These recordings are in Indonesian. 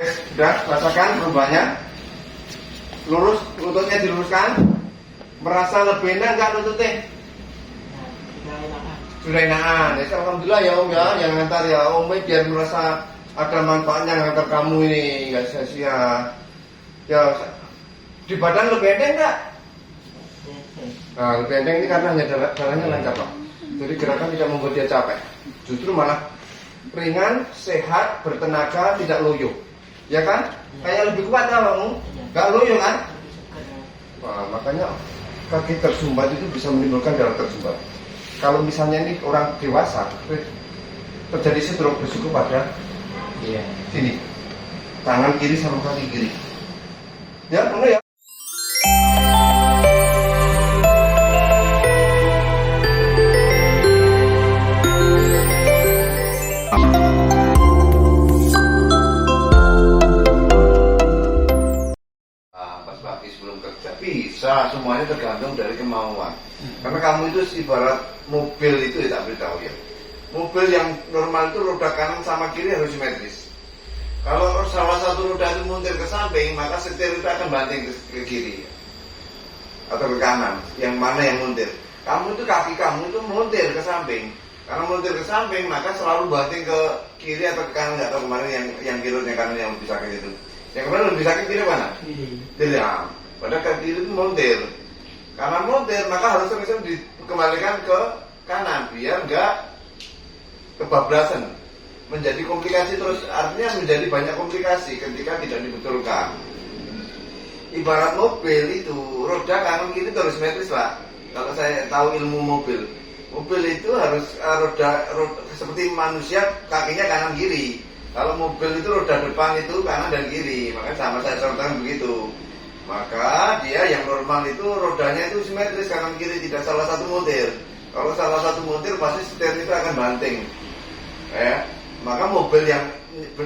Sudah rasakan perubahannya? Lurus, lututnya diluruskan. Merasa lebih enak nggak lututnya? Sudah enakan. Jadi alhamdulillah ya Om ya, yang ngantar ya Om biar merasa ada manfaatnya ngantar kamu ini, nggak sia-sia. Ya, di badan lebih enteng nggak? Nah, lebih enteng ini karena hanya darahnya lancar Pak. Jadi gerakan tidak membuat dia capek. Justru malah ringan, sehat, bertenaga, tidak loyo. Ya kan? Kayak lebih kuat kan kamu? Nggak loyo kan? Wah, makanya kaki tersumbat itu bisa menimbulkan darah tersumbat. Kalau misalnya ini orang dewasa terjadi stroke, berisiko pada sini, tangan kiri sama kaki kiri. Ya, benar ya. Pas pagi sebelum kerja bisa, semuanya tergantung dari kemauan. Karena kamu itu ibarat mobil itu ya, tak beritahu ya. Mobil yang normal itu roda kanan sama kiri harus simetris. Kalau salah satu roda itu muntir ke samping, maka setir itu akan banting ke kiri atau ke kanan. Yang mana yang muntir? Kamu itu kaki kamu itu muntir ke samping. Karena muntir ke samping, maka selalu banting ke kiri atau ke kanan. Nggak tahu kemarin yang kirinya kanan yang lebih sakit itu. Yang kemarin lebih sakit kiri mana? Kiri. Ya. Padahal kaki kiri itu muntir. Karena muntir, maka harus sering-sering dikembalikan ke kanan biar nggak kebablasan, menjadi komplikasi terus, artinya menjadi banyak komplikasi ketika tidak dibetulkan. Ibarat mobil itu roda kanan kiri terus simetris Pak. Kalau saya tahu ilmu mobil itu harus roda seperti manusia kakinya kanan kiri. Kalau mobil itu roda depan itu kanan dan kiri, makanya sama saya contohkan begitu. Maka dia yang normal itu rodanya itu simetris kanan kiri, tidak salah satu muntir. Kalau salah satu muntir pasti setir itu akan banting. Maka mobil yang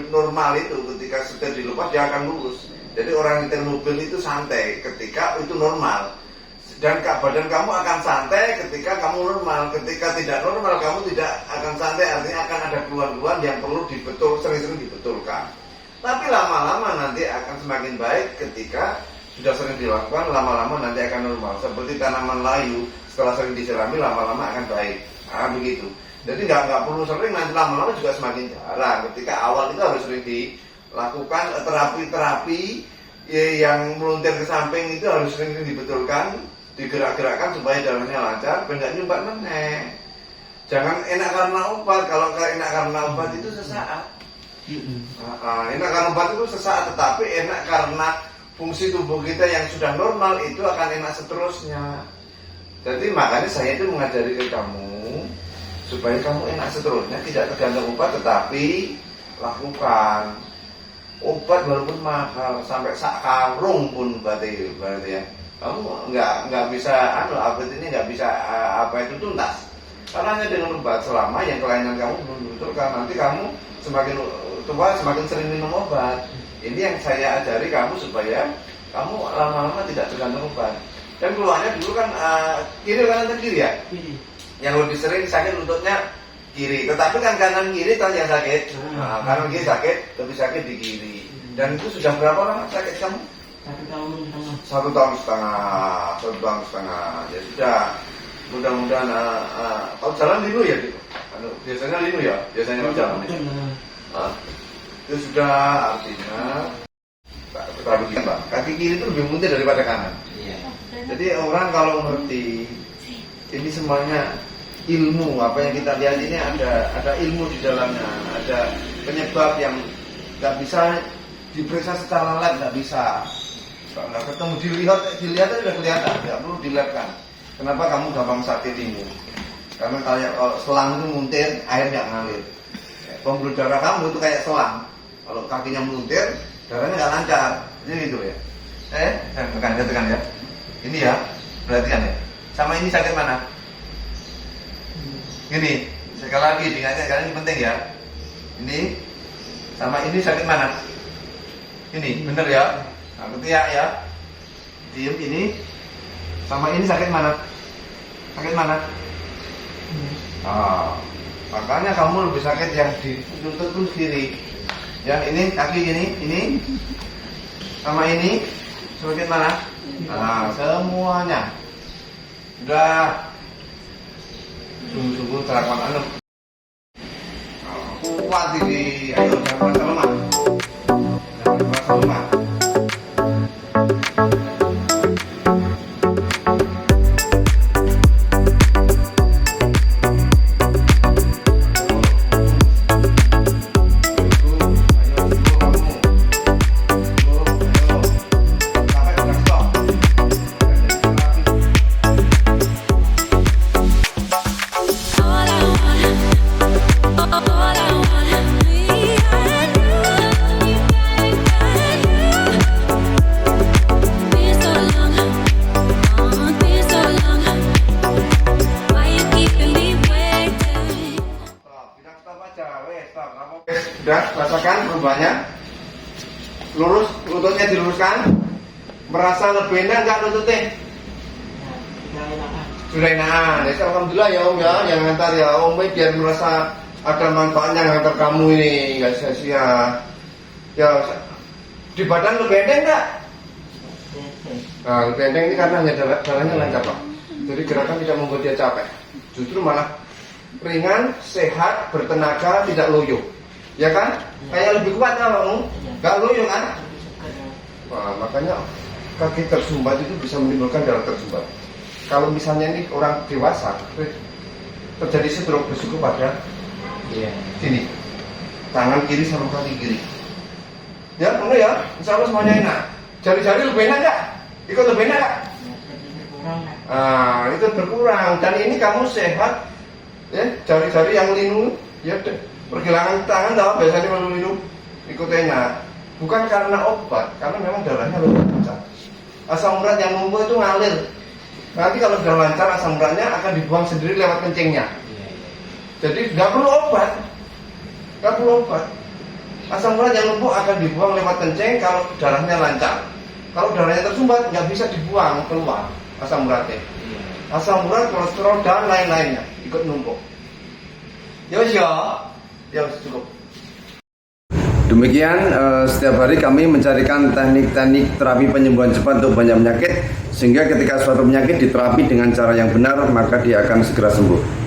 normal itu ketika setir dilepas dia akan lurus. Jadi orang nyetir mobil itu santai ketika itu normal. Dan badan kamu akan santai ketika kamu normal. Ketika tidak normal kamu tidak akan santai, artinya akan ada keluhan-keluhan yang perlu sering-sering dibetulkan. Tapi lama-lama nanti akan semakin baik ketika sudah sering dilakukan, lama-lama nanti akan normal. Seperti tanaman layu, setelah sering disirami lama-lama akan baik. Nah begitu. Jadi nggak perlu sering, nanti lama-lama juga semakin jarang. Ketika awal itu harus sering dilakukan terapi-terapi yang meluntir ke samping itu harus sering dibetulkan, digerak-gerakkan supaya jalannya lancar, nggak nyumbat meneh. Jangan enak karena obat. Kalau enak karena obat itu sesaat. Enak karena obat itu sesaat, tetapi enak karena fungsi tubuh kita yang sudah normal itu akan enak seterusnya. Jadi makanya saya itu mengajari ke kamu supaya kamu enak seterusnya, tidak tergantung obat, tetapi lakukan. Obat walaupun mahal sampai sak karung pun berarti ya. Kamu nggak bisa obat ini nggak bisa itu tuntas. Karena hanya dengan obat selama yang kelainan kamu belum dibetulkan, nanti kamu semakin tua semakin sering minum obat. Ini yang saya ajari kamu supaya kamu lama-lama tidak tergantung obat. Dan keluarnya dulu kan kiri kanan atau kiri ya? Kiri. Yang lebih sering sakit lututnya kiri. Tetapi kan kanan kiri kan yang sakit. Kanan kiri sakit, lebih sakit di kiri. Dan itu sudah berapa lama sakit kamu? 1 tahun setengah. 1 tahun setengah. Ya sudah. Mudah-mudahan kalau jalan linu ya gitu. Biasanya linu ya, biasanya jalan. Itu sudah artinya terlalu gini Pak. Kaki kiri itu lebih muntir daripada kanan. Iya. Jadi orang kalau ngerti ini semuanya ilmu, apa yang kita lihat ini ada ilmu di dalamnya, ada penyebab yang nggak bisa diperiksa secara lab, nggak bisa. Nggak ketemu dilihat aja udah kelihatan, nggak perlu dilabkan. Kenapa kamu gampang sakit ini? Karena kalau selang itu muntir, air nggak ngalir. Pembuluh darah kamu itu kayak selang. Kalau kakinya meluntir, darahnya nggak lancar. Jadi gitu ya. Tekan ya. Ini ya, perhatikan ya. Sama ini sakit mana? Ini, sekali lagi diingatnya karena ini penting ya. Ini sama ini sakit mana? Ini, bener ya. Nah, ketiak ya. Diem ini. Sama ini sakit mana? Sakit mana? Makanya kamu lebih sakit yang di lutut kiri. Ya, ini kaki ini sama ini semakin mana? Nah, semuanya udah sungguh-sungguh terapan anu. Kuat ini, ayo jangan merasa lemah. Jangan merasa lemah. Sudah rasakan perubahannya, lurus, lututnya diluruskan, merasa lebih enak nggak lututnya? Sudah enakan. Ya, alhamdulillah ya Om ya, yang ngantar ya Om biar merasa ada manfaatnya ngantar kamu ini, nggak sia-sia. Ya di badan lebih enteng nggak? Nah, lebih enteng ini karena hanya jalannya lancar Pak. Jadi gerakan tidak membuat dia capek, justru malah ringan, sehat, bertenaga, tidak loyo. Ya kan? Kayak lebih kuat kan kamu? Gak loyo kan? Wah, makanya kaki tersumbat itu bisa menimbulkan darah tersumbat. Kalau misalnya ini orang dewasa terjadi stroke berisiko pada sini, tangan kiri sama kaki kiri. Ya, benar ya? Insya Allah semuanya enak. Jari-jari lebih enak gak? Ikut lebih enak gak? Itu berkurang. Dan ini kamu sehat, ya, jari-jari yang linu, ya deh. Pergelangan tangan tahu biasanya kalau minum ikut enak, bukan karena obat, karena memang darahnya lebih lancar. Asam urat yang numpuk itu ngalir. Nanti kalau sudah lancar asam uratnya akan dibuang sendiri lewat kencingnya. Jadi nggak perlu obat, nggak perlu obat. Asam urat yang numpuk akan dibuang lewat kencing kalau darahnya lancar. Kalau darahnya tersumbat nggak bisa dibuang keluar asam uratnya. Asam urat, kolesterol dan lain-lainnya ikut numpuk. Ya cukup. Demikian setiap hari kami mencarikan teknik-teknik terapi penyembuhan cepat untuk banyak penyakit, sehingga ketika suatu penyakit diterapi dengan cara yang benar maka dia akan segera sembuh.